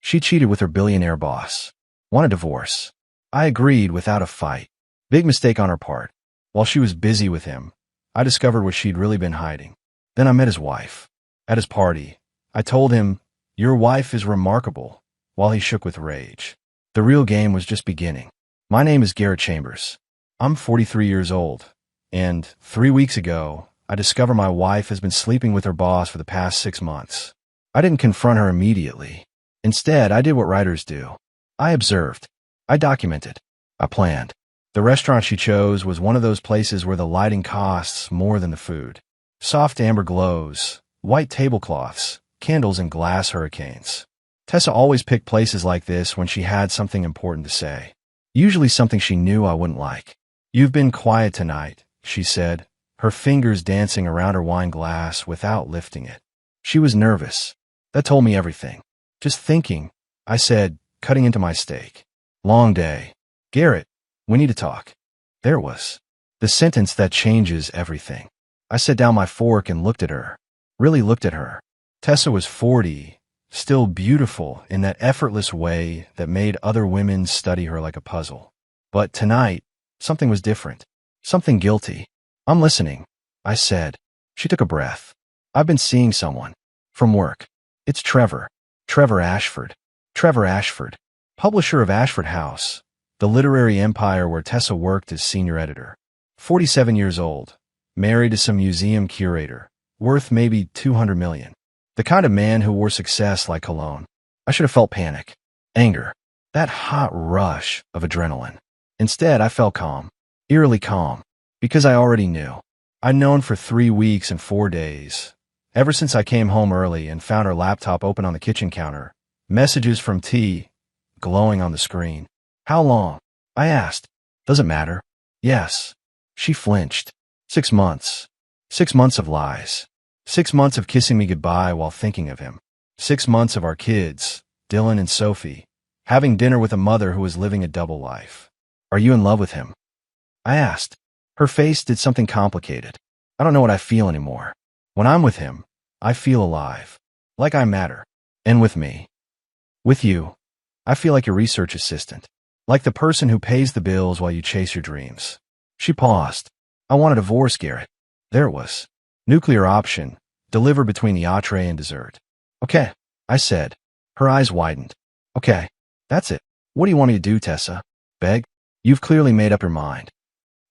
She cheated with her billionaire boss. Want a divorce. I agreed without a fight. Big mistake on her part. While she was busy with him, I discovered what she'd really been hiding. Then I met his wife. At his party, I told him, "Your wife is remarkable," while he shook with rage. The real game was just beginning. My name is Garrett Chambers. I'm 43 years old, and 3 weeks ago, I discovered my wife has been sleeping with her boss for the past 6 months. I didn't confront her immediately. Instead, I did what writers do. I observed. I documented. I planned. The restaurant she chose was one of those places where the lighting costs more than the food. Soft amber glows, white tablecloths, candles and glass hurricanes. Tessa always picked places like this when she had something important to say. Usually something she knew I wouldn't like. "You've been quiet tonight," she said, her fingers dancing around her wine glass without lifting it. She was nervous. That told me everything. "Just thinking," I said, cutting into my steak. "Long day. Garrett, we need to talk." There it was. The sentence that changes everything. I set down my fork and looked at her. Really looked at her. Tessa was 40, still beautiful in that effortless way that made other women study her like a puzzle. But tonight, something was different. Something guilty. "I'm listening," I said. She took a breath. "I've been seeing someone. From work. It's Trevor. Trevor Ashford. Trevor Ashford. Publisher of Ashford House, the literary empire where Tessa worked as senior editor. 47 years old. Married to some museum curator. Worth maybe 200 million. The kind of man who wore success like cologne. I should have felt panic. Anger. That hot rush of adrenaline. Instead, I felt calm. Eerily calm. Because I already knew. I'd known for 3 weeks and 4 days. Ever since I came home early and found her laptop open on the kitchen counter. Messages from T glowing on the screen. "How long?" I asked. "Does it matter?" "Yes." She flinched. 6 months. 6 months of lies. 6 months of kissing me goodbye while thinking of him. 6 months of our kids, Dylan and Sophie, having dinner with a mother who was living a double life. "Are you in love with him?" I asked. Her face did something complicated. "I don't know what I feel anymore. When I'm with him, I feel alive. Like I matter. And with me. With you, I feel like your research assistant. Like the person who pays the bills while you chase your dreams." She paused. "I want a divorce, Garrett." There it was. Nuclear option, delivered between the entree and dessert. "Okay," I said. Her eyes widened. "Okay, that's it. What do you want me to do, Tessa? Beg? You've clearly made up your mind."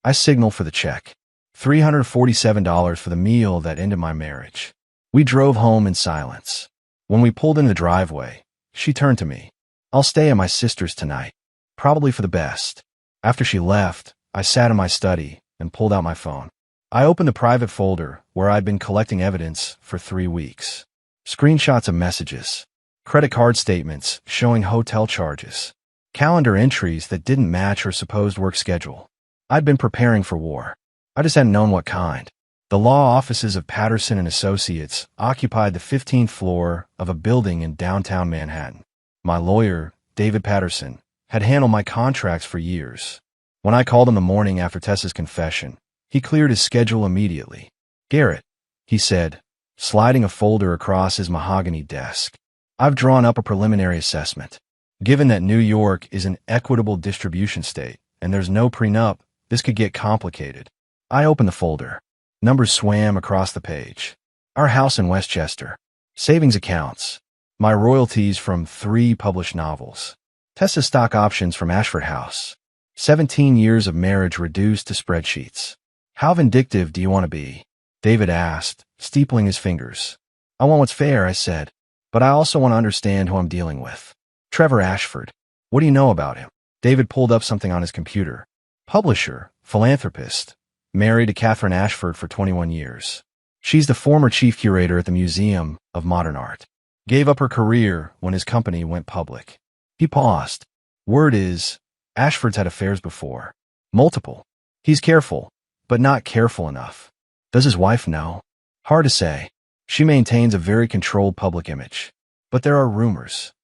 I signaled for the check. $347 for the meal that ended my marriage. We drove home in silence. When we pulled in the driveway, she turned to me. "I'll stay at my sister's tonight. Probably for the best." After she left, I sat in my study and pulled out my phone. I opened the private folder where I'd been collecting evidence for 3 weeks. Screenshots of messages, credit card statements showing hotel charges, calendar entries that didn't match her supposed work schedule. I'd been preparing for war. I just hadn't known what kind. The law offices of Patterson and Associates occupied the 15th floor of a building in downtown Manhattan. My lawyer, David Patterson, had handled my contracts for years. When I called him the morning after Tessa's confession, he cleared his schedule immediately. "Garrett," he said, sliding a folder across his mahogany desk, "I've drawn up a preliminary assessment. Given that New York is an equitable distribution state and there's no prenup, this could get complicated." I opened the folder. Numbers swam across the page. Our house in Westchester. Savings accounts. My royalties from 3 published novels. Tessa's stock options from Ashford House. 17 years of marriage reduced to spreadsheets. "How vindictive do you want to be?" David asked, steepling his fingers. "I want what's fair," I said, "but I also want to understand who I'm dealing with. Trevor Ashford. What do you know about him?" David pulled up something on his computer. "Publisher, philanthropist, married to Catherine Ashford for 21 years. She's the former chief curator at the Museum of Modern Art. Gave up her career when his company went public." He paused. "Word is, Ashford's had affairs before. Multiple. He's careful, but not careful enough. Does his wife know?" "Hard to say. She maintains a very controlled public image. But there are rumors."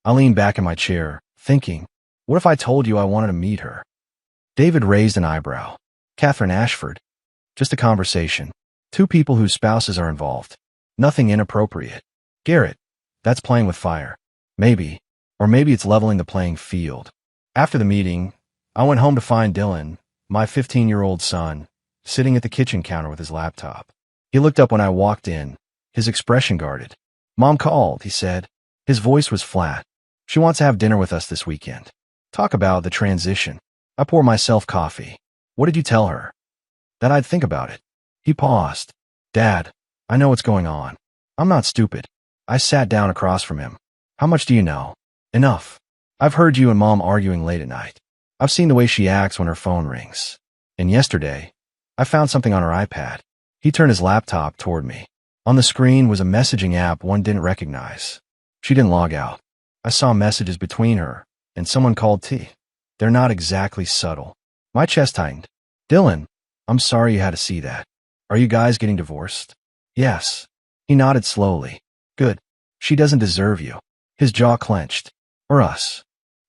I leaned back in my chair, thinking, what if I told you I wanted to meet her? David raised an eyebrow. "Catherine Ashford. Just a conversation. 2 people whose spouses are involved. Nothing inappropriate." "Garrett, that's playing with fire." "Maybe. Or maybe it's leveling the playing field. After the meeting, I went home to find Dylan, my 15-year-old son, sitting at the kitchen counter with his laptop. He looked up when I walked in, his expression guarded. "Mom called," he said. His voice was flat. "She wants to have dinner with us this weekend." Talk about the transition. I pour myself coffee. "What did you tell her?" "That I'd think about it." He paused. "Dad, I know what's going on. I'm not stupid." I sat down across from him. "How much do you know?" "Enough. I've heard you and Mom arguing late at night. I've seen the way she acts when her phone rings. And yesterday, I found something on her iPad." He turned his laptop toward me. On the screen was a messaging app one didn't recognize. She didn't log out. I saw messages between her and someone called T. They're not exactly subtle. My chest tightened. "Dylan, I'm sorry you had to see that. Are you guys getting divorced?" "Yes." He nodded slowly. "Good. She doesn't deserve you." His jaw clenched. "Or us."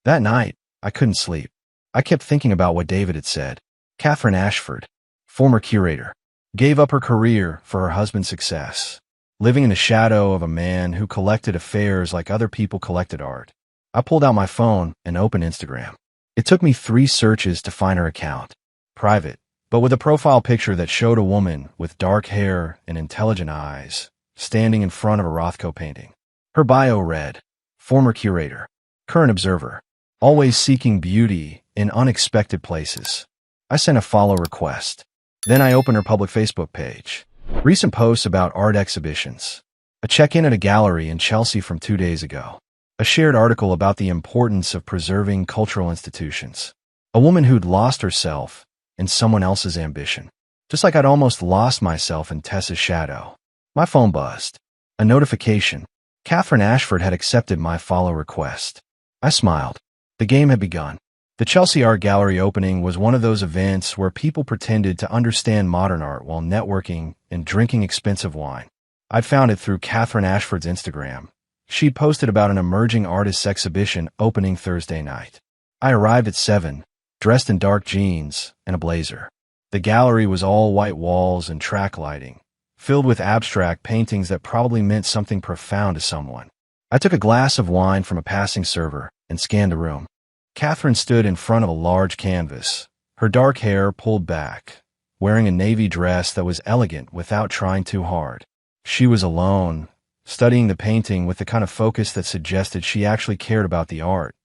That night, I couldn't sleep. I kept thinking about what David had said. Catherine Ashford, former curator, gave up her career for her husband's success, living in the shadow of a man who collected affairs like other people collected art. I pulled out my phone and opened Instagram. It took me 3 searches to find her account. Private, but with a profile picture that showed a woman with dark hair and intelligent eyes, standing in front of a Rothko painting. Her bio read, "Former curator, current observer, always seeking beauty in unexpected places." I sent a follow request. Then I opened her public Facebook page. Recent posts about art exhibitions. A check-in at a gallery in Chelsea from 2 days ago. A shared article about the importance of preserving cultural institutions. A woman who'd lost herself in someone else's ambition. Just like I'd almost lost myself in Tessa's shadow. My phone buzzed. A notification. Catherine Ashford had accepted my follow request. I smiled. The game had begun. The Chelsea Art Gallery opening was one of those events where people pretended to understand modern art while networking and drinking expensive wine. I'd found it through Catherine Ashford's Instagram. She'd posted about an emerging artists exhibition opening Thursday night. I arrived at 7, dressed in dark jeans and a blazer. The gallery was all white walls and track lighting, filled with abstract paintings that probably meant something profound to someone. I took a glass of wine from a passing server and scanned the room. Catherine stood in front of a large canvas, her dark hair pulled back, wearing a navy dress that was elegant without trying too hard. She was alone, studying the painting with the kind of focus that suggested she actually cared about the art,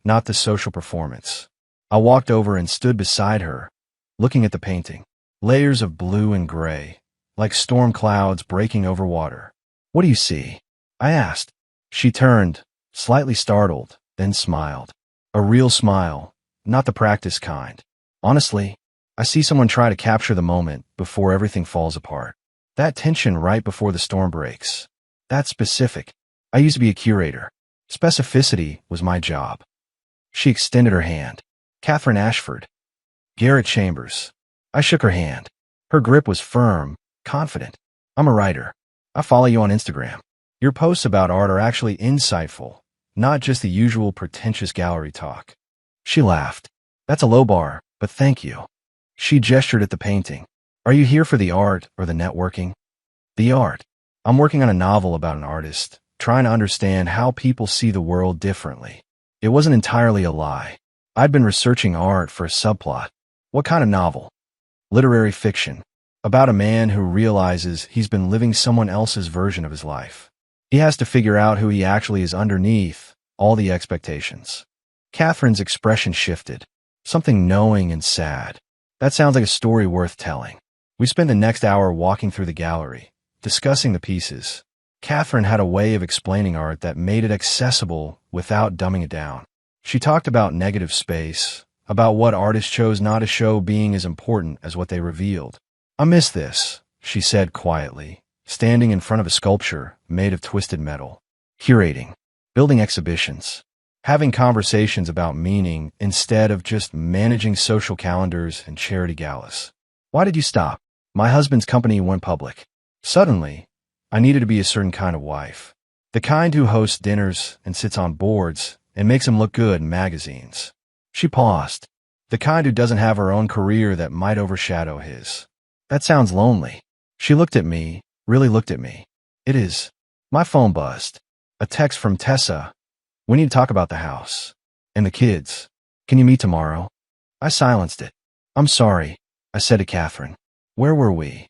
not the social performance. I walked over and stood beside her, looking at the painting. Layers of blue and gray, like storm clouds breaking over water. "What do you see?" I asked. She turned, slightly startled, then smiled. A real smile, not the practiced kind. "Honestly, I see someone try to capture the moment before everything falls apart. That tension right before the storm breaks. That's specific. I used to be a curator. Specificity was my job." She extended her hand. "Catherine Ashford." "Garrett Chambers." I shook her hand. Her grip was firm, confident. "I'm a writer. I follow you on Instagram. Your posts about art are actually insightful, not just the usual pretentious gallery talk." She laughed. "That's a low bar, but thank you." She gestured at the painting. "Are you here for the art or the networking?" "The art. I'm working on a novel about an artist, trying to understand how people see the world differently." It wasn't entirely a lie. I'd been researching art for a subplot. "What kind of novel?" "Literary fiction. About a man who realizes he's been living someone else's version of his life. He has to figure out who he actually is underneath all the expectations." Catherine's expression shifted. Something knowing and sad. "That sounds like a story worth telling." We spent the next hour walking through the gallery, discussing the pieces. Catherine had a way of explaining art that made it accessible without dumbing it down. She talked about negative space, about what artists chose not to show being as important as what they revealed. "I miss this," she said quietly, standing in front of a sculpture made of twisted metal. "Curating, building exhibitions, having conversations about meaning instead of just managing social calendars and charity galas." "Why did you stop?" "My husband's company went public. Suddenly, I needed to be a certain kind of wife. The kind who hosts dinners and sits on boards and makes them look good in magazines." She paused. "The kind who doesn't have her own career that might overshadow his." "That sounds lonely." She looked at me, really looked at me. "It is." My phone buzzed. A text from Tessa. We need to talk about the house. And the kids. Can you meet tomorrow? I silenced it. I'm sorry, I said to Catherine. Where were we?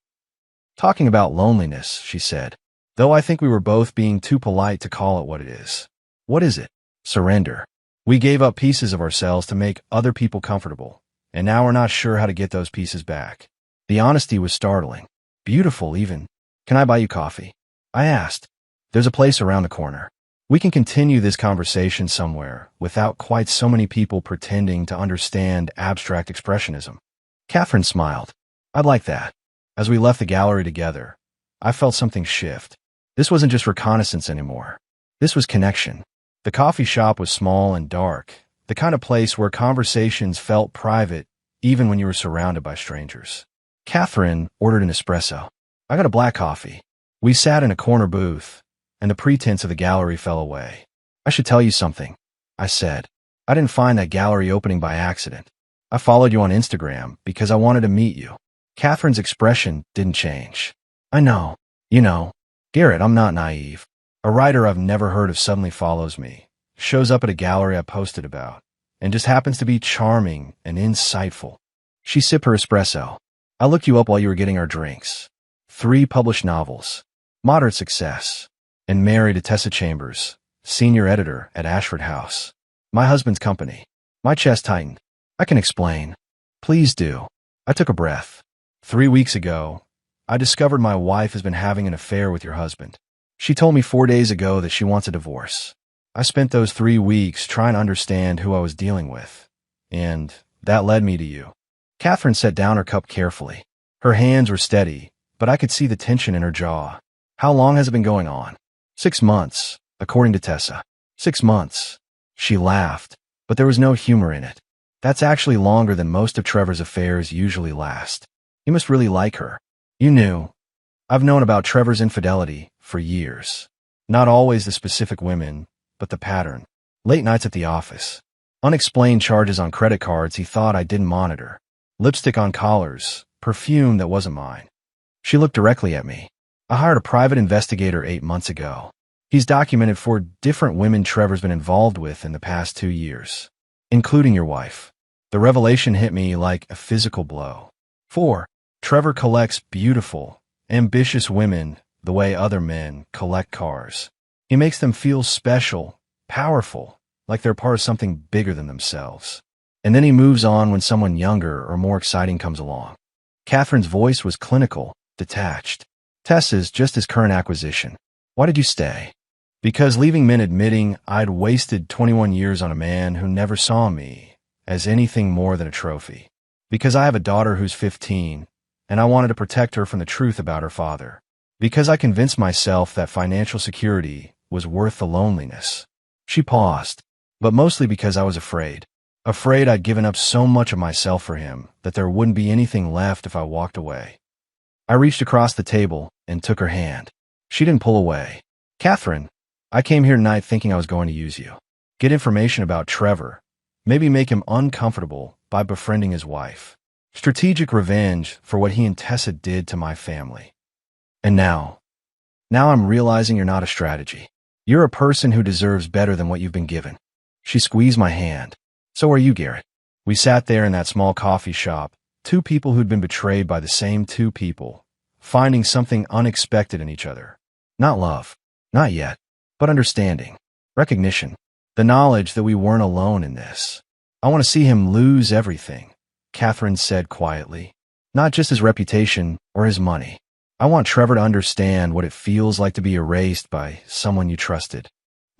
Talking about loneliness, she said. Though I think we were both being too polite to call it what it is. What is it? Surrender. We gave up pieces of ourselves to make other people comfortable, and now we're not sure how to get those pieces back. The honesty was startling. Beautiful, even. Can I buy you coffee? I asked. There's a place around the corner. We can continue this conversation somewhere without quite so many people pretending to understand abstract expressionism. Catherine smiled. I'd like that. As we left the gallery together, I felt something shift. This wasn't just reconnaissance anymore. This was connection. The coffee shop was small and dark, the kind of place where conversations felt private even when you were surrounded by strangers. Catherine ordered an espresso. I got a black coffee. We sat in a corner booth, and the pretense of the gallery fell away. I should tell you something, I said. I didn't find that gallery opening by accident. I followed you on Instagram because I wanted to meet you. Catherine's expression didn't change. I know. You know, Garrett, I'm not naive. A writer I've never heard of suddenly follows me, shows up at a gallery I posted about, and just happens to be charming and insightful. She sipped her espresso. I looked you up while you were getting our drinks. 3 published novels, moderate success, and married to Tessa Chambers, senior editor at Ashford House. My husband's company. My chest tightened. I can explain. Please do. I took a breath. 3 weeks ago, I discovered my wife has been having an affair with your husband. She told me 4 days ago that she wants a divorce. I spent those 3 weeks trying to understand who I was dealing with, and that led me to you. Catherine set down her cup carefully. Her hands were steady, but I could see the tension in her jaw. How long has it been going on? 6 months, according to Tessa. 6 months. She laughed, but there was no humor in it. That's actually longer than most of Trevor's affairs usually last. You must really like her. You knew. I've known about Trevor's infidelity for years. Not always the specific women, but the pattern. Late nights at the office. Unexplained charges on credit cards he thought I didn't monitor. Lipstick on collars. Perfume that wasn't mine. She looked directly at me. I hired a private investigator 8 months ago. He's documented 4 different women Trevor's been involved with in the past 2 years, including your wife. The revelation hit me like a physical blow. 4. Trevor collects beautiful, ambitious women the way other men collect cars. He makes them feel special, powerful, like they're part of something bigger than themselves. And then he moves on when someone younger or more exciting comes along. Catherine's voice was clinical, detached. Tessa's just his current acquisition. Why did you stay? Because leaving meant admitting I'd wasted 21 years on a man who never saw me as anything more than a trophy. Because I have a daughter who's 15, and I wanted to protect her from the truth about her father. Because I convinced myself that financial security was worth the loneliness. She paused, but mostly because I was afraid. Afraid I'd given up so much of myself for him that there wouldn't be anything left if I walked away. I reached across the table and took her hand. She didn't pull away. Catherine, I came here tonight thinking I was going to use you. Get information about Trevor. Maybe make him uncomfortable by befriending his wife. Strategic revenge for what he and Tessa did to my family. And now I'm realizing you're not a strategy. You're a person who deserves better than what you've been given. She squeezed my hand. So are you, Garrett. We sat there in that small coffee shop, 2 people who'd been betrayed by the same 2 people, finding something unexpected in each other. Not love. Not yet. But understanding. Recognition. The knowledge that we weren't alone in this. I want to see him lose everything, Catherine said quietly. Not just his reputation or his money. I want Trevor to understand what it feels like to be erased by someone you trusted.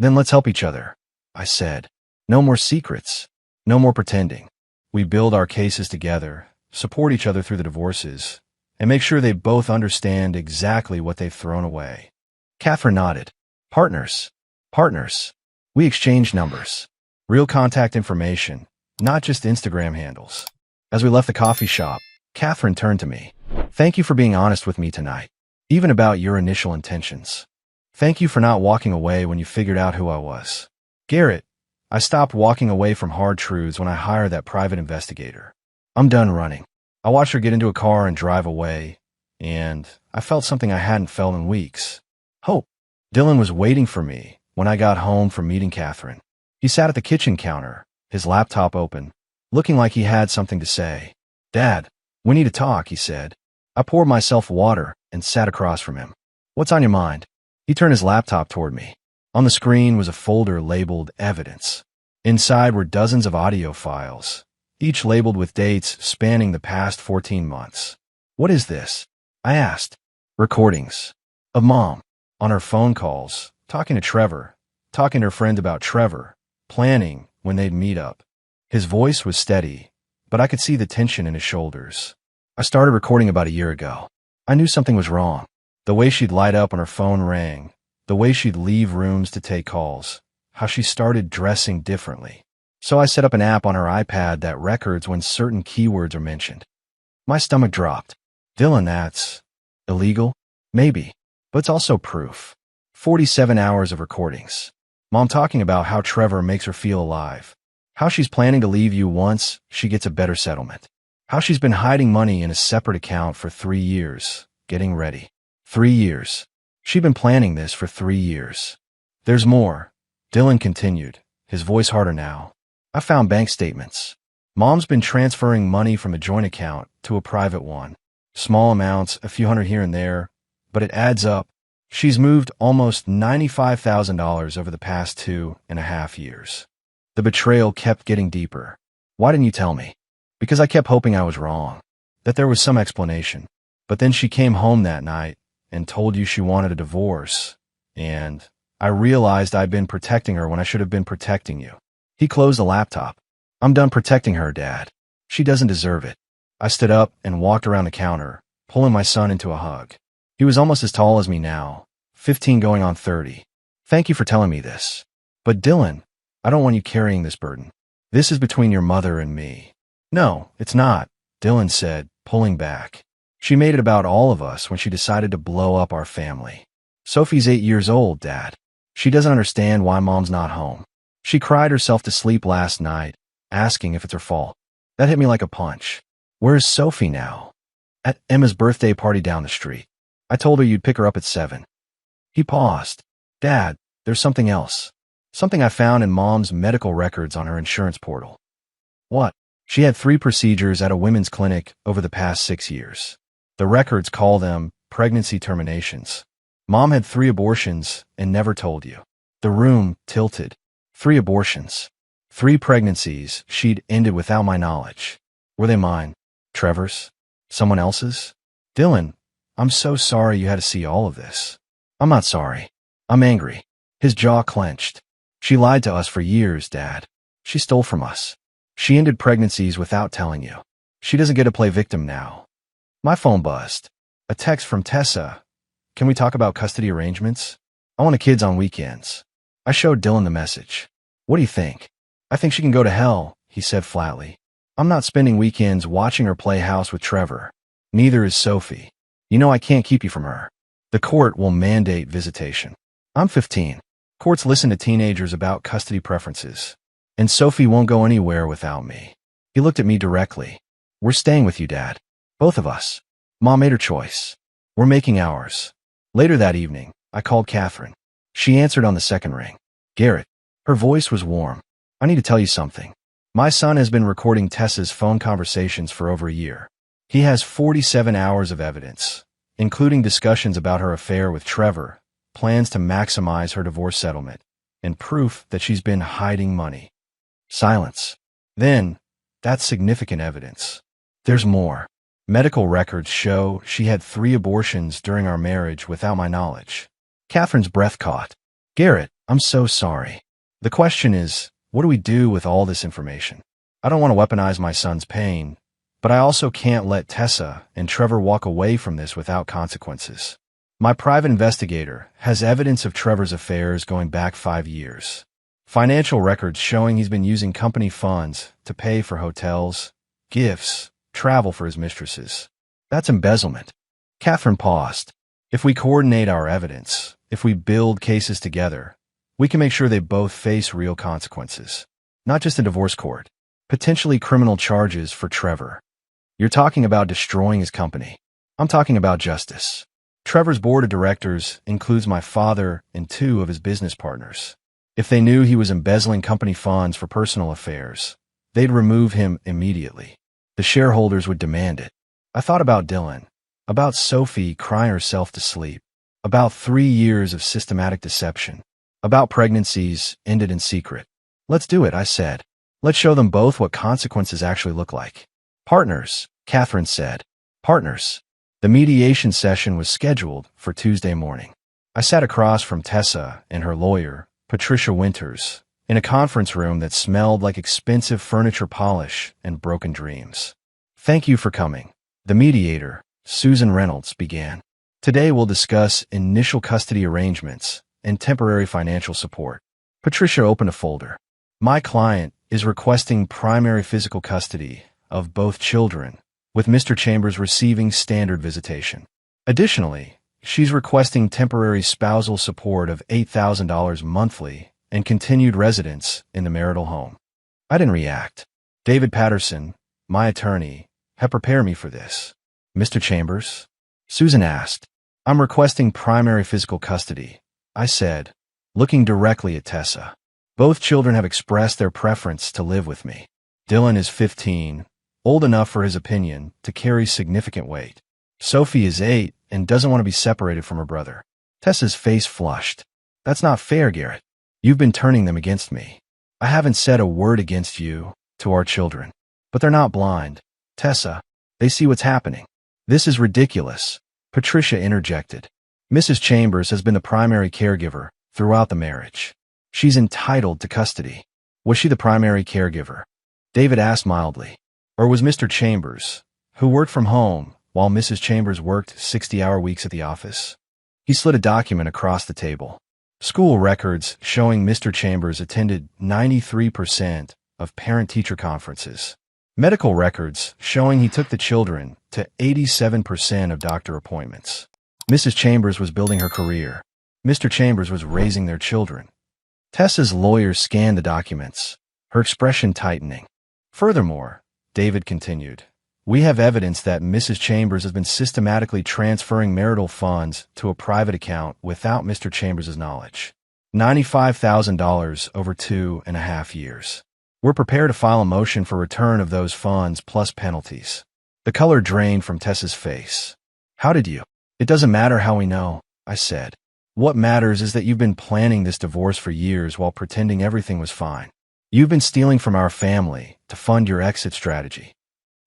Then let's help each other, I said. No more secrets. No more pretending. We build our cases together, support each other through the divorces, and make sure they both understand exactly what they've thrown away. Catherine nodded. Partners. Partners. We exchanged numbers. Real contact information, not just Instagram handles. As we left the coffee shop, Catherine turned to me. Thank you for being honest with me tonight, even about your initial intentions. Thank you for not walking away when you figured out who I was. Garrett, I stopped walking away from hard truths when I hired that private investigator. I'm done running. I watched her get into a car and drive away, and I felt something I hadn't felt in weeks. Hope. Dylan was waiting for me when I got home from meeting Catherine. He sat at the kitchen counter, his laptop open, looking like he had something to say. "Dad, we need to talk," he said. I poured myself water and sat across from him. "What's on your mind?" He turned his laptop toward me. On the screen was a folder labeled Evidence. Inside were dozens of audio files, each labeled with dates spanning the past 14 months. "What is this?" I asked. "Recordings of Mom on her phone calls, talking to Trevor, talking to her friends about Trevor, planning when they'd meet up." His voice was steady, but I could see the tension in his shoulders. "I started recording about a year ago. I knew something was wrong. The way she'd light up when her phone rang, the way she'd leave rooms to take calls, how she started dressing differently. So I set up an app on her iPad that records when certain keywords are mentioned." My stomach dropped. "Dylan, that's illegal?" "Maybe, but it's also proof. 47 hours of recordings. Mom talking about how Trevor makes her feel alive, how she's planning to leave you once she gets a better settlement, how she's been hiding money in a separate account for 3 years, getting ready. 3 years. She'd been planning this for 3 years. There's more," Dylan continued, his voice harder now. "I found bank statements. Mom's been transferring money from a joint account to a private one. Small amounts, a few hundred here and there, but it adds up. She's moved almost $95,000 over the past 2.5 years. The betrayal kept getting deeper. Why didn't you tell me?" "Because I kept hoping I was wrong, that there was some explanation. But then she came home that night and told you she wanted a divorce, and I realized I'd been protecting her when I should have been protecting you." He closed the laptop. "I'm done protecting her, Dad. She doesn't deserve it." I stood up and walked around the counter, pulling my son into a hug. He was almost as tall as me now, 15 going on 30. "Thank you for telling me this. But Dylan, I don't want you carrying this burden. This is between your mother and me." "No, it's not," Dylan said, pulling back. "She made it about all of us when she decided to blow up our family. Sophie's 8 years old, Dad. She doesn't understand why Mom's not home. She cried herself to sleep last night, asking if it's her fault. That hit me like a punch. Where's Sophie now?" "At Emma's birthday party down the street. I told her you'd pick her up at 7. He paused. "Dad, there's something else. Something I found in Mom's medical records on her insurance portal." "What?" "She had 3 procedures at a women's clinic over the past 6 years. The records call them pregnancy terminations. Mom had 3 abortions and never told you." The room tilted. 3 abortions. 3 pregnancies she'd ended without my knowledge. Were they mine? Trevor's? Someone else's? "Dylan, I'm so sorry you had to see all of this." "I'm not sorry. I'm angry." His jaw clenched. "She lied to us for years, Dad. She stole from us. She ended pregnancies without telling you. She doesn't get to play victim now." My phone buzzed. A text from Tessa. "Can we talk about custody arrangements? I want the kids on weekends." I showed Dylan the message. "What do you think?" "I think she can go to hell," he said flatly. "I'm not spending weekends watching her play house with Trevor. Neither is Sophie. You know I can't keep you from her. The court will mandate visitation. I'm 15. Courts listen to teenagers about custody preferences. And Sophie won't go anywhere without me." He looked at me directly. "We're staying with you, Dad. Both of us. Mom made her choice. We're making ours." Later that evening, I called Catherine. She answered on the second ring. "Garrett." Her voice was warm. "I need to tell you something. My son has been recording Tessa's phone conversations for over a year. He has 47 hours of evidence, including discussions about her affair with Trevor, plans to maximize her divorce settlement, and proof that she's been hiding money." Silence. Then, "That's significant evidence. There's more. Medical records show she had 3 abortions during our marriage without my knowledge." Catherine's breath caught. "Garrett, I'm so sorry. The question is, what do we do with all this information? I don't want to weaponize my son's pain, but I also can't let Tessa and Trevor walk away from this without consequences. My private investigator has evidence of Trevor's affairs going back 5 years. Financial records showing he's been using company funds to pay for hotels, gifts, travel for his mistresses. That's embezzlement." Catherine paused. "If we coordinate our evidence, if we build cases together, we can make sure they both face real consequences. Not just a divorce court, potentially criminal charges for Trevor. You're talking about destroying his company. I'm talking about justice. Trevor's board of directors includes my father and 2 of his business partners. If they knew he was embezzling company funds for personal affairs, they'd remove him immediately. The shareholders would demand it. I thought about Dylan, about Sophie crying herself to sleep, about 3 years of systematic deception, about pregnancies ended in secret. Let's do it, I said. Let's show them both what consequences actually look like. Partners, Catherine said. Partners. The mediation session was scheduled for Tuesday morning. I sat across from Tessa and her lawyer, Patricia Winters, in a conference room that smelled like expensive furniture polish and broken dreams. Thank you for coming. The mediator, Susan Reynolds, began. Today we'll discuss initial custody arrangements and temporary financial support. Patricia opened a folder. My client is requesting primary physical custody of both children, with Mr. Chambers receiving standard visitation. Additionally, she's requesting temporary spousal support of $8,000 monthly and continued residence in the marital home. I didn't react. David Patterson, my attorney, had prepared me for this. Mr. Chambers? Susan asked. I'm requesting primary physical custody, I said, looking directly at Tessa. Both children have expressed their preference to live with me. Dylan is 15, old enough for his opinion to carry significant weight. Sophie is 8 and doesn't want to be separated from her brother. Tessa's face flushed. That's not fair, Garrett. You've been turning them against me. I haven't said a word against you to our children. But they're not blind. Tessa, they see what's happening. This is ridiculous, Patricia interjected. Mrs. Chambers has been the primary caregiver throughout the marriage. She's entitled to custody. Was she the primary caregiver? David asked mildly. Or was Mr. Chambers, who worked from home while Mrs. Chambers worked 60-hour weeks at the office? He slid a document across the table. School records showing Mr. Chambers attended 93% of parent-teacher conferences. Medical records showing he took the children to 87% of doctor appointments. Mrs. Chambers was building her career. Mr. Chambers was raising their children. Tessa's lawyer scanned the documents, her expression tightening. Furthermore, David continued, we have evidence that Mrs. Chambers has been systematically transferring marital funds to a private account without Mr. Chambers' knowledge. $95,000 over 2.5 years. We're prepared to file a motion for return of those funds plus penalties. The color drained from Tessa's face. How did you? It doesn't matter how we know, I said. What matters is that you've been planning this divorce for years while pretending everything was fine. You've been stealing from our family to fund your exit strategy.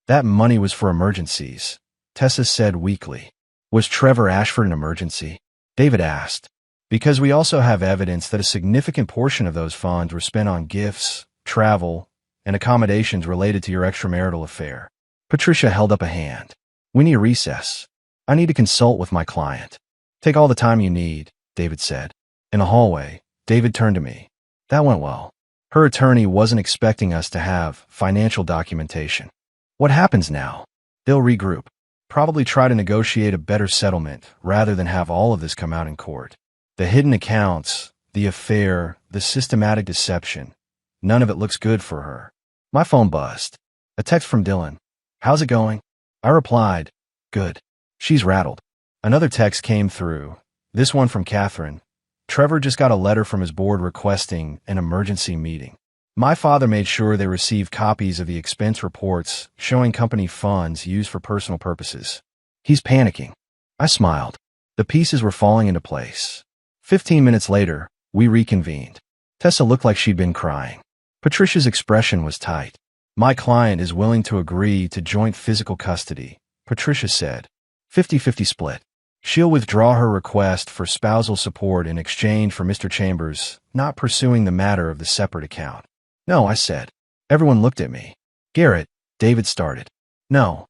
That money was for emergencies, Tessa said weakly. Was Trevor Ashford an emergency? David asked. Because we also have evidence that a significant portion of those funds were spent on gifts, travel, and accommodations related to your extramarital affair. Patricia held up a hand. We need a recess. I need to consult with my client. Take all the time you need, David said. In the hallway, David turned to me. That went well. Her attorney wasn't expecting us to have financial documentation. What happens now? They'll regroup. Probably try to negotiate a better settlement rather than have all of this come out in court. The hidden accounts, the affair, the systematic deception. None of it looks good for her. My phone buzzed. A text from Dylan. How's it going? I replied, good. She's rattled. Another text came through. This one from Catherine. Trevor just got a letter from his board requesting an emergency meeting. My father made sure they received copies of the expense reports showing company funds used for personal purposes. He's panicking. I smiled. The pieces were falling into place. 15 minutes later, we reconvened. Tessa looked like she'd been crying. Patricia's expression was tight. My client is willing to agree to joint physical custody, Patricia said. 50-50 split. She'll withdraw her request for spousal support in exchange for Mr. Chambers not pursuing the matter of the separate account. No, I said. Everyone looked at me. Garrett, David started. No.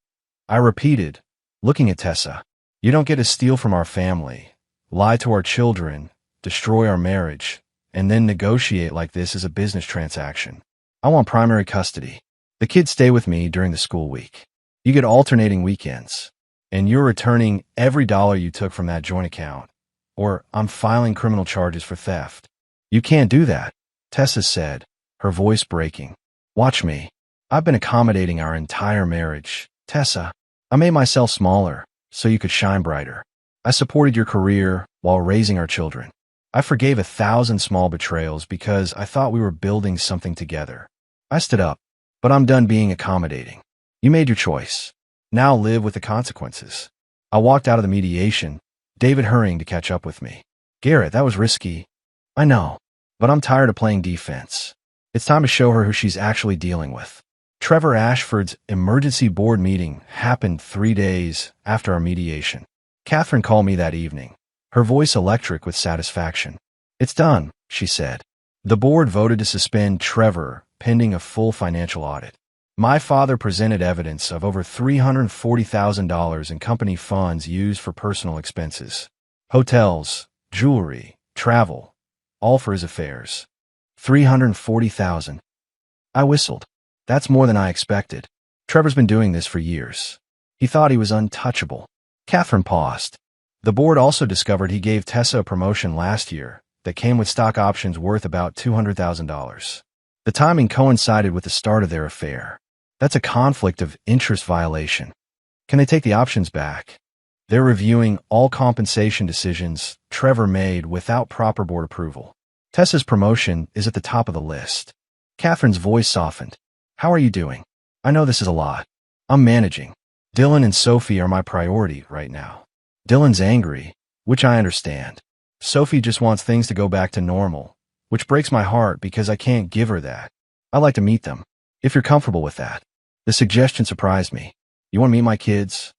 I repeated, looking at Tessa. You don't get to steal from our family, lie to our children, destroy our marriage, and then negotiate like this as a business transaction. I want primary custody. The kids stay with me during the school week. You get alternating weekends. And you're returning every dollar you took from that joint account. Or I'm filing criminal charges for theft. You can't do that, Tessa said, her voice breaking. Watch me. I've been accommodating our entire marriage. Tessa, I made myself smaller so you could shine brighter. I supported your career while raising our children. I forgave 1,000 small betrayals because I thought we were building something together. I stood up. But I'm done being accommodating. You made your choice. Now live with the consequences. I walked out of the mediation, David hurrying to catch up with me. Garrett, that was risky. I know. But I'm tired of playing defense. It's time to show her who she's actually dealing with. Trevor Ashford's emergency board meeting happened 3 days after our mediation. Catherine called me that evening, her voice electric with satisfaction. It's done, she said. The board voted to suspend Trevor pending a full financial audit. My father presented evidence of over $340,000 in company funds used for personal expenses. Hotels, jewelry, travel, all for his affairs. $340,000. I whistled. That's more than I expected. Trevor's been doing this for years. He thought he was untouchable. Catherine paused. The board also discovered he gave Tessa a promotion last year that came with stock options worth about $200,000. The timing coincided with the start of their affair. That's a conflict of interest violation. Can they take the options back? They're reviewing all compensation decisions Trevor made without proper board approval. Tessa's promotion is at the top of the list. Catherine's voice softened. How are you doing? I know this is a lot. I'm managing. Dylan and Sophie are my priority right now. Dylan's angry, which I understand. Sophie just wants things to go back to normal, which breaks my heart because I can't give her that. I'd like to meet them, if you're comfortable with that. The suggestion surprised me. You want to meet my kids?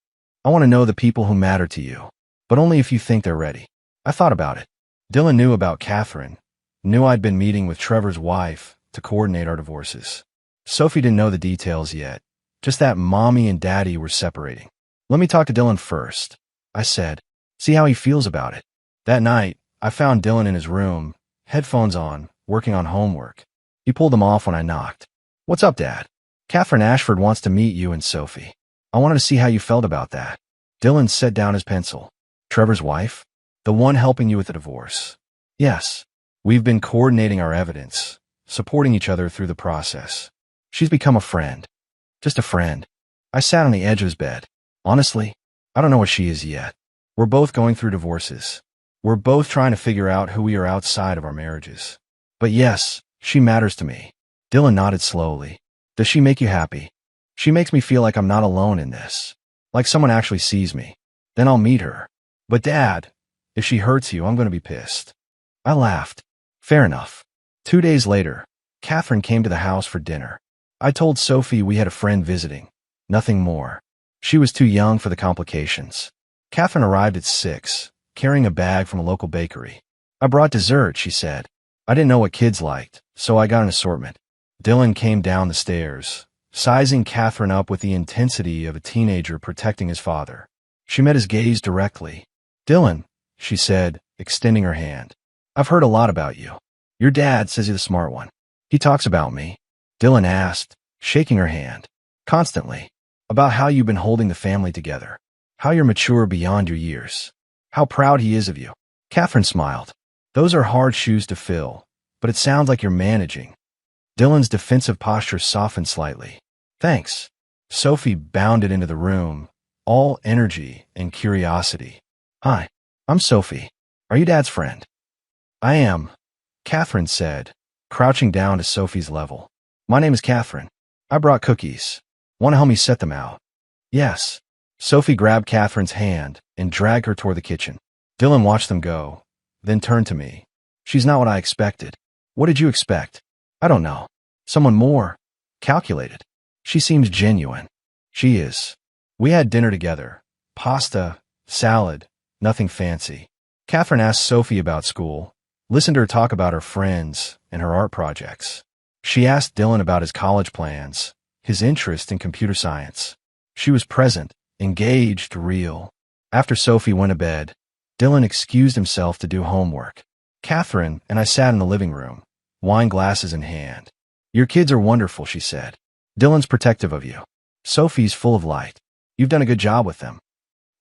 I want to know the people who matter to you, but only if you think they're ready. I thought about it. Dylan knew about Catherine, knew I'd been meeting with Trevor's wife to coordinate our divorces. Sophie didn't know the details yet, just that mommy and daddy were separating. Let me talk to Dylan first, I said. See how he feels about it. That night, I found Dylan in his room, headphones on, working on homework. He pulled them off when I knocked. What's up, Dad? Catherine Ashford wants to meet you and Sophie. I wanted to see how you felt about that. Dylan set down his pencil. Trevor's wife? The one helping you with the divorce? Yes. We've been coordinating our evidence, supporting each other through the process. She's become a friend. Just a friend. I sat on the edge of his bed. Honestly, I don't know what she is yet. We're both going through divorces. We're both trying to figure out who we are outside of our marriages. But yes, she matters to me. Dylan nodded slowly. Does she make you happy? She makes me feel like I'm not alone in this. Like someone actually sees me. Then I'll meet her. But Dad, if she hurts you, I'm going to be pissed. I laughed. Fair enough. 2 days later, Catherine came to the house for dinner. I told Sophie we had a friend visiting. Nothing more. She was too young for the complications. Catherine arrived at 6, carrying a bag from a local bakery. I brought dessert, she said. I didn't know what kids liked, so I got an assortment. Dylan came down the stairs, sizing Catherine up with the intensity of a teenager protecting his father. She met his gaze directly. Dylan, she said, extending her hand. I've heard a lot about you. Your dad says you're the smart one. He talks about me. Dylan asked, shaking her hand. Constantly. About how you've been holding the family together. How you're mature beyond your years. How proud he is of you. Catherine smiled. Those are hard shoes to fill, but it sounds like you're managing. Dylan's defensive posture softened slightly. Thanks. Sophie bounded into the room, all energy and curiosity. Hi, I'm Sophie. Are you Dad's friend? I am, Catherine said, crouching down to Sophie's level. My name is Catherine. I brought cookies. Want to help me set them out? Yes. Sophie grabbed Catherine's hand and dragged her toward the kitchen. Dylan watched them go, then turned to me. She's not what I expected. What did you expect? I don't know. Someone more calculated. She seems genuine. She is. We had dinner together. Pasta, salad, nothing fancy. Catherine asked Sophie about school, listened to her talk about her friends and her art projects. She asked Dylan about his college plans, his interest in computer science. She was present, engaged, real. After Sophie went to bed, Dylan excused himself to do homework. Catherine and I sat in the living room, wine glasses in hand. Your kids are wonderful, she said. Dylan's protective of you. Sophie's full of light. You've done a good job with them.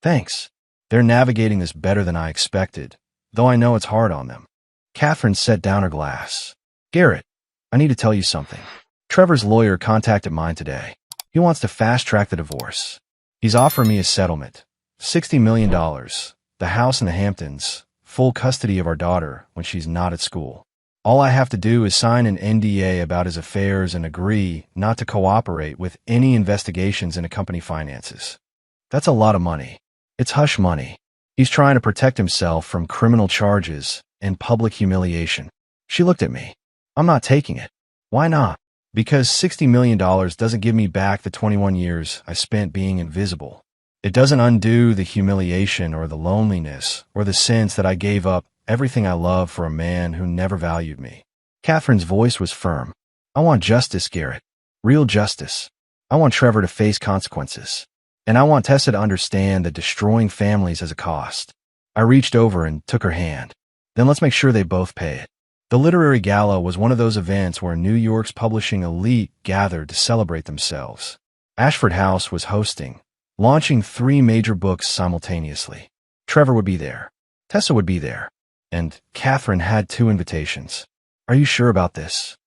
Thanks. They're navigating this better than I expected, though I know it's hard on them. Catherine set down her glass. Garrett, I need to tell you something. Trevor's lawyer contacted mine today. He wants to fast-track the divorce. He's offering me a settlement. $60 million, the house in the Hamptons, full custody of our daughter when she's not at school. All I have to do is sign an NDA about his affairs and agree not to cooperate with any investigations into company finances. That's a lot of money. It's hush money. He's trying to protect himself from criminal charges and public humiliation. She looked at me. I'm not taking it. Why not? Because $60 million doesn't give me back the 21 years I spent being invisible. It doesn't undo the humiliation or the loneliness or the sense that I gave up everything I love for a man who never valued me. Catherine's voice was firm. I want justice, Garrett. Real justice. I want Trevor to face consequences. And I want Tessa to understand that destroying families has a cost. I reached over and took her hand. Then let's make sure they both pay it. The literary gala was one of those events where New York's publishing elite gathered to celebrate themselves. Ashford House was hosting, launching 3 major books simultaneously. Trevor would be there. Tessa would be there. And Catherine had 2 invitations. Are you sure about this?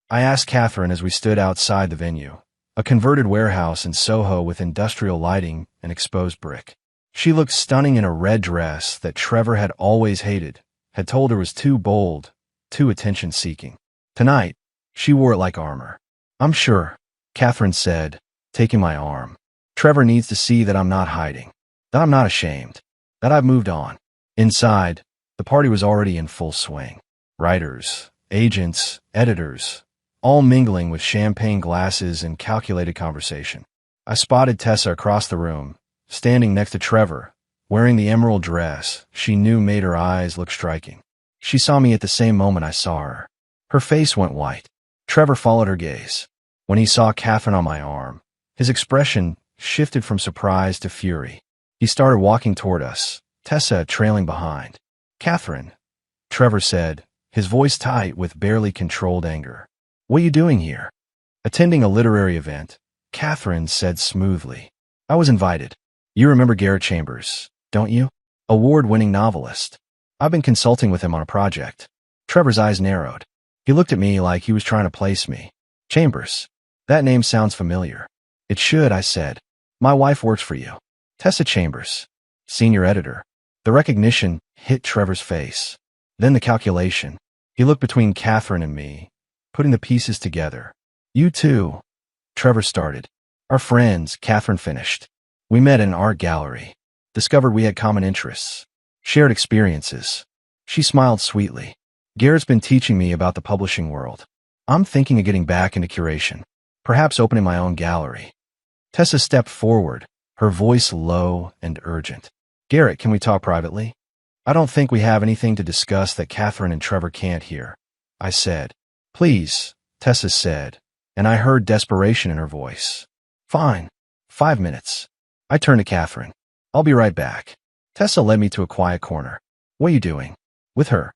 I asked Catherine as we stood outside the venue, a converted warehouse in Soho with industrial lighting and exposed brick. She looked stunning in a red dress that Trevor had always hated, had told her was too bold, too attention-seeking. Tonight, she wore it like armor. I'm sure, Catherine said, taking my arm. Trevor needs to see that I'm not hiding, that I'm not ashamed, that I've moved on. Inside, the party was already in full swing. Writers, agents, editors, all mingling with champagne glasses and calculated conversation. I spotted Tessa across the room, standing next to Trevor, wearing the emerald dress she knew made her eyes look striking. She saw me at the same moment I saw her. Her face went white. Trevor followed her gaze. When he saw Catherine on my arm, his expression shifted from surprise to fury. He started walking toward us, Tessa trailing behind. Catherine, Trevor said, his voice tight with barely controlled anger. What are you doing here? Attending a literary event, Catherine said smoothly. I was invited. You remember Garrett Chambers, don't you? Award-winning novelist. I've been consulting with him on a project. Trevor's eyes narrowed. He looked at me like he was trying to place me. Chambers. That name sounds familiar. It should, I said. My wife works for you. Tessa Chambers, senior editor. The recognition hit Trevor's face. Then the calculation. He looked between Catherine and me, putting the pieces together. You too, Trevor started. Our friends, Catherine finished. We met in an art gallery. Discovered we had common interests. Shared experiences. She smiled sweetly. Garrett's been teaching me about the publishing world. I'm thinking of getting back into curation. Perhaps opening my own gallery. Tessa stepped forward, her voice low and urgent. Garrett, can we talk privately? I don't think we have anything to discuss that Catherine and Trevor can't hear. I said. Please, Tessa said, and I heard desperation in her voice. Fine. 5 minutes. I turned to Catherine. I'll be right back. Tessa led me to a quiet corner. What are you doing? With her.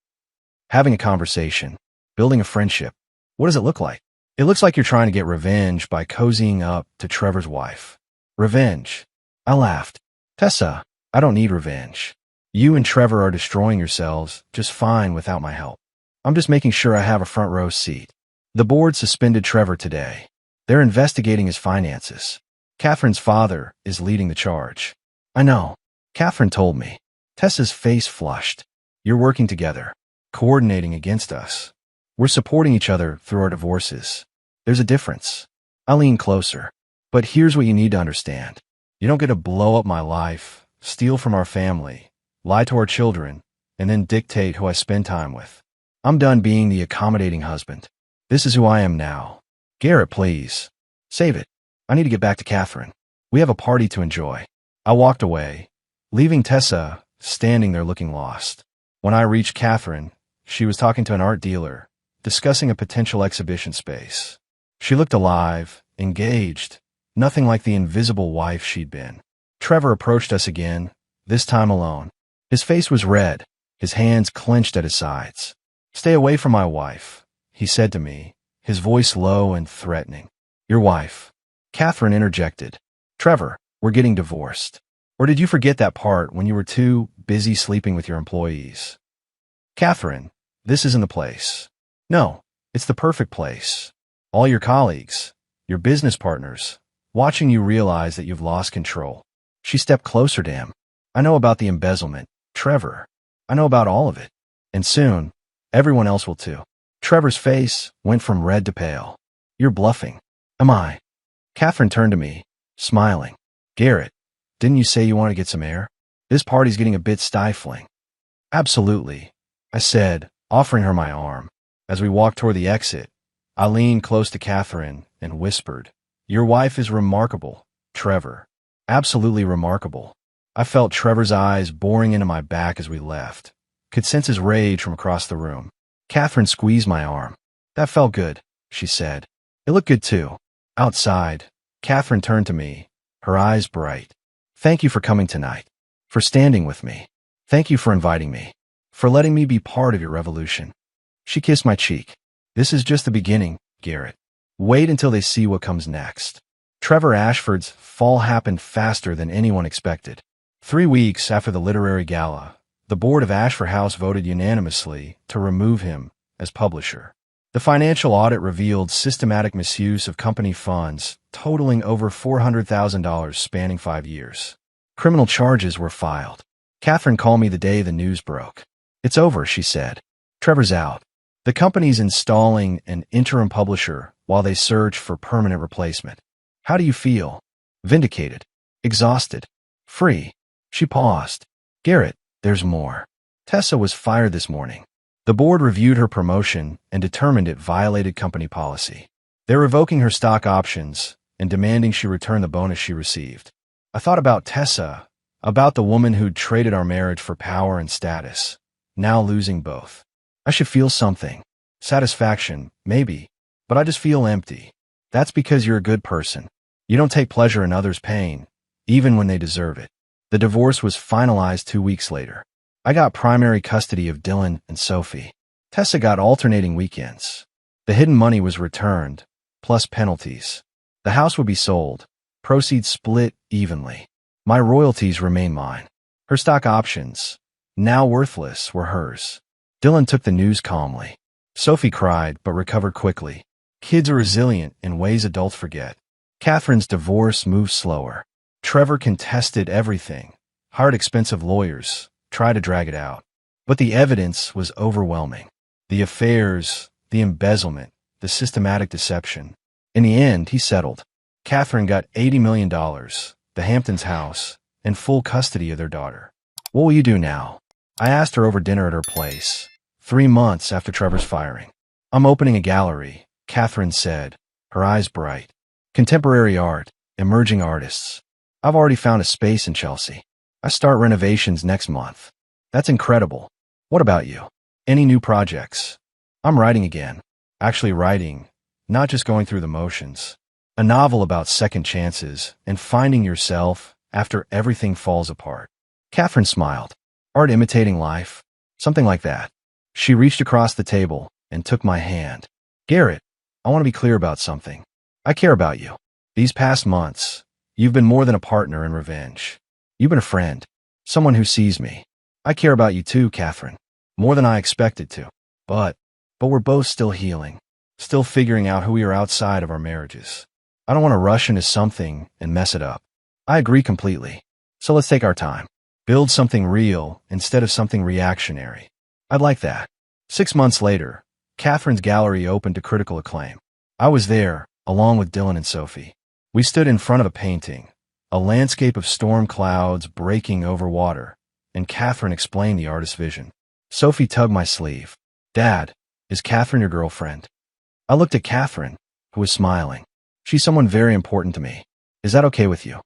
Having a conversation. Building a friendship. What does it look like? It looks like you're trying to get revenge by cozying up to Trevor's wife. Revenge. I laughed. Tessa, I don't need revenge. You and Trevor are destroying yourselves just fine without my help. I'm just making sure I have a front row seat. The board suspended Trevor today. They're investigating his finances. Catherine's father is leading the charge. I know. Catherine told me. Tessa's face flushed. You're working together, coordinating against us. We're supporting each other through our divorces. There's a difference. I leaned closer. But here's what you need to understand. You don't get to blow up my life, steal from our family, lie to our children, and then dictate who I spend time with. I'm done being the accommodating husband. This is who I am now. Garrett, please. Save it. I need to get back to Catherine. We have a party to enjoy. I walked away, leaving Tessa standing there looking lost. When I reached Catherine, she was talking to an art dealer, discussing a potential exhibition space. She looked alive, engaged, nothing like the invisible wife she'd been. Trevor approached us again, this time alone. His face was red, his hands clenched at his sides. Stay away from my wife, he said to me, his voice low and threatening. Your wife. Catherine interjected. Trevor, we're getting divorced. Or did you forget that part when you were too busy sleeping with your employees? Catherine, this isn't the place. No, it's the perfect place. All your colleagues, your business partners, watching you realize that you've lost control. She stepped closer to him. I know about the embezzlement, Trevor. I know about all of it. And soon, everyone else will too. Trevor's face went from red to pale. You're bluffing. Am I? Catherine turned to me, smiling. Garrett, didn't you say you want to get some air? This party's getting a bit stifling. Absolutely, I said, offering her my arm. As we walked toward the exit, I leaned close to Catherine and whispered, Your wife is remarkable, Trevor. Absolutely remarkable. I felt Trevor's eyes boring into my back as we left. Could sense his rage from across the room. Catherine squeezed my arm. That felt good, she said. It looked good too. Outside, Catherine turned to me, her eyes bright. Thank you for coming tonight. For standing with me. Thank you for inviting me. For letting me be part of your revolution. She kissed my cheek. This is just the beginning, Garrett. Wait until they see what comes next. Trevor Ashford's fall happened faster than anyone expected. 3 weeks after the literary gala, the board of Ashford House voted unanimously to remove him as publisher. The financial audit revealed systematic misuse of company funds totaling over $400,000 spanning 5 years. Criminal charges were filed. Catherine called me the day the news broke. It's over, she said. Trevor's out. The company's installing an interim publisher while they search for permanent replacement. How do you feel? Vindicated. Exhausted. Free. She paused. Garrett, there's more. Tessa was fired this morning. The board reviewed her promotion and determined it violated company policy. They're revoking her stock options and demanding she return the bonus she received. I thought about Tessa, about the woman who'd traded our marriage for power and status, now losing both. I should feel something. Satisfaction, maybe, but I just feel empty. That's because you're a good person. You don't take pleasure in others' pain, even when they deserve it. The divorce was finalized 2 weeks later. I got primary custody of Dylan and Sophie. Tessa got alternating weekends. The hidden money was returned, plus penalties. The house would be sold, proceeds split evenly. My royalties remain mine. Her stock options, now worthless, were hers. Dylan took the news calmly. Sophie cried but recovered quickly. Kids are resilient in ways adults forget. Catherine's divorce moved slower. Trevor contested everything, hired expensive lawyers, tried to drag it out. But the evidence was overwhelming. The affairs, the embezzlement, the systematic deception. In the end, he settled. Catherine got $80 million, the Hamptons house, and full custody of their daughter. What will you do now? I asked her over dinner at her place, 3 months after Trevor's firing. I'm opening a gallery, Catherine said, her eyes bright. Contemporary art, emerging artists. I've already found a space in Chelsea. I start renovations next month. That's incredible. What about you? Any new projects? I'm writing again. Actually writing, not just going through the motions. A novel about second chances and finding yourself after everything falls apart. Catherine smiled. Art imitating life? Something like that. She reached across the table and took my hand. Garrett, I want to be clear about something. I care about you. These past months, you've been more than a partner in revenge. You've been a friend, someone who sees me. I care about you too, Catherine, more than I expected to. But we're both still healing, still figuring out who we are outside of our marriages. I don't want to rush into something and mess it up. I agree completely. So let's take our time. Build something real instead of something reactionary. I'd like that. 6 months later, Catherine's gallery opened to critical acclaim. I was there, along with Dylan and Sophie. We stood in front of a painting, a landscape of storm clouds breaking over water, and Catherine explained the artist's vision. Sophie tugged my sleeve. Dad, is Catherine your girlfriend? I looked at Catherine, who was smiling. She's someone very important to me. Is that okay with you?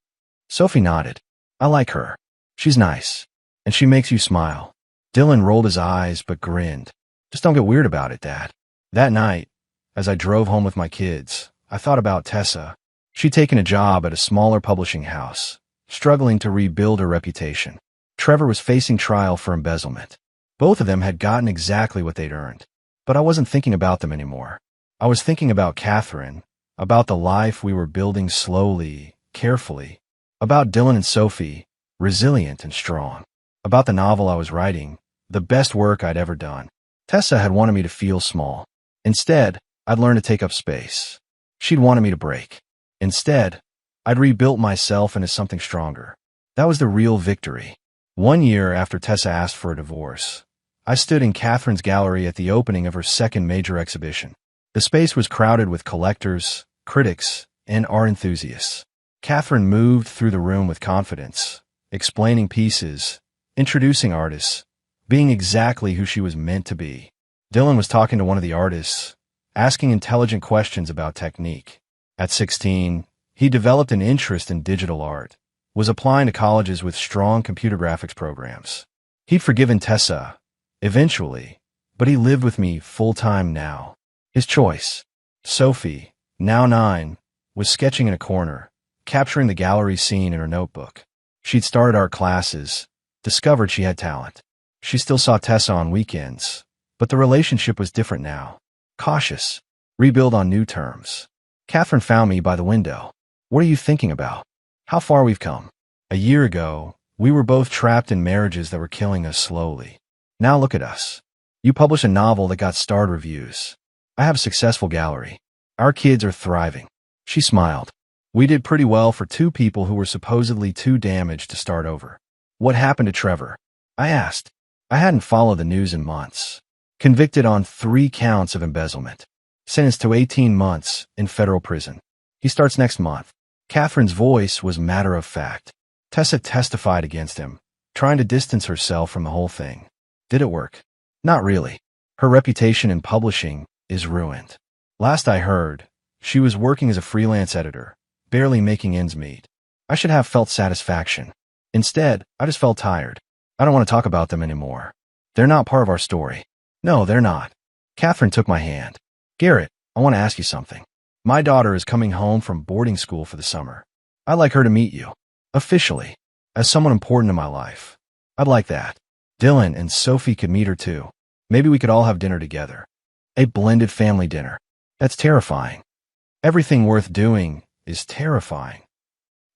Sophie nodded. I like her. She's nice, and she makes you smile. Dylan rolled his eyes but grinned. Just don't get weird about it, Dad. That night, as I drove home with my kids, I thought about Tessa. She'd taken a job at a smaller publishing house, struggling to rebuild her reputation. Trevor was facing trial for embezzlement. Both of them had gotten exactly what they'd earned. But I wasn't thinking about them anymore. I was thinking about Catherine, about the life we were building slowly, carefully, about Dylan and Sophie, resilient and strong, about the novel I was writing, the best work I'd ever done. Tessa had wanted me to feel small. Instead, I'd learned to take up space. She'd wanted me to break. Instead, I'd rebuilt myself into something stronger. That was the real victory. One year after Tessa asked for a divorce, I stood in Catherine's gallery at the opening of her second major exhibition. The space was crowded with collectors, critics, and art enthusiasts. Catherine moved through the room with confidence, explaining pieces, introducing artists, being exactly who she was meant to be. Dylan was talking to one of the artists, asking intelligent questions about technique. At 16, he developed an interest in digital art, was applying to colleges with strong computer graphics programs. He'd forgiven Tessa, eventually, but he lived with me full-time now. His choice, Sophie, now 9, was sketching in a corner, capturing the gallery scene in her notebook. She'd started art classes, discovered she had talent. She still saw Tessa on weekends, but the relationship was different now. Cautious, rebuild on new terms. Catherine found me by the window. What are you thinking about? How far we've come. A year ago, we were both trapped in marriages that were killing us slowly. Now look at us. You publish a novel that got starred reviews. I have a successful gallery. Our kids are thriving. She smiled. We did pretty well for two people who were supposedly too damaged to start over. What happened to Trevor? I asked. I hadn't followed the news in months. Convicted on 3 counts of embezzlement. Sentenced to 18 months in federal prison. He starts next month. Catherine's voice was matter of fact. Tessa testified against him, trying to distance herself from the whole thing. Did it work? Not really. Her reputation in publishing is ruined. Last I heard, she was working as a freelance editor, barely making ends meet. I should have felt satisfaction. Instead, I just felt tired. I don't want to talk about them anymore. They're not part of our story. No, they're not. Catherine took my hand. Garrett, I want to ask you something. My daughter is coming home from boarding school for the summer. I'd like her to meet you. Officially. As someone important in my life. I'd like that. Dylan and Sophie could meet her too. Maybe we could all have dinner together. A blended family dinner. That's terrifying. Everything worth doing is terrifying.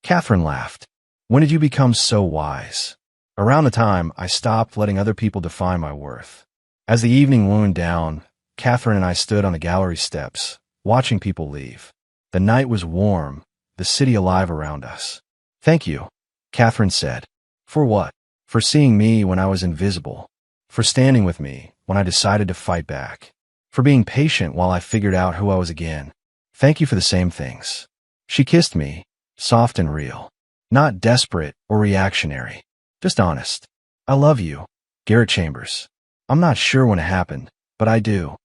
Catherine laughed. When did you become so wise? Around the time I stopped letting other people define my worth. As the evening wound down, Catherine and I stood on the gallery steps, watching people leave. The night was warm, the city alive around us. Thank you, Catherine said. For what? For seeing me when I was invisible. For standing with me when I decided to fight back. For being patient while I figured out who I was again. Thank you for the same things. She kissed me, soft and real. Not desperate or reactionary. Just honest. I love you, Garrett Chambers. I'm not sure when it happened, but I do.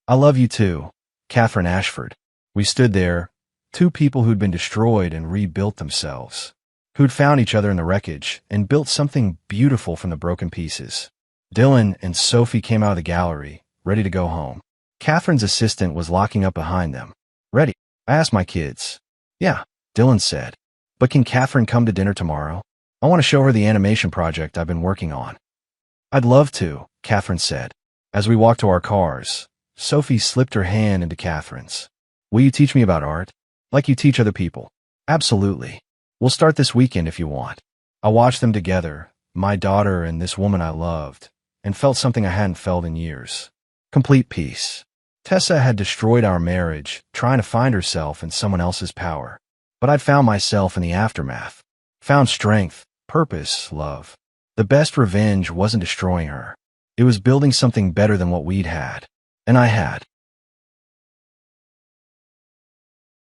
I love you too, Catherine Ashford. We stood there, two people who'd been destroyed and rebuilt themselves, who'd found each other in the wreckage and built something beautiful from the broken pieces. Dylan and Sophie came out of the gallery, ready to go home. Catherine's assistant was locking up behind them. Ready? I asked my kids. Yeah, Dylan said. But can Catherine come to dinner tomorrow? I want to show her the animation project I've been working on. I'd love to, Catherine said. As we walked to our cars, Sophie slipped her hand into Catherine's. Will you teach me about art? Like you teach other people. Absolutely. We'll start this weekend if you want. I watched them together, my daughter and this woman I loved, and felt something I hadn't felt in years. Complete peace. Tessa had destroyed our marriage, trying to find herself in someone else's power. But I'd found myself in the aftermath. Found strength, purpose, love. The best revenge wasn't destroying her. It was building something better than what we'd had. And I had.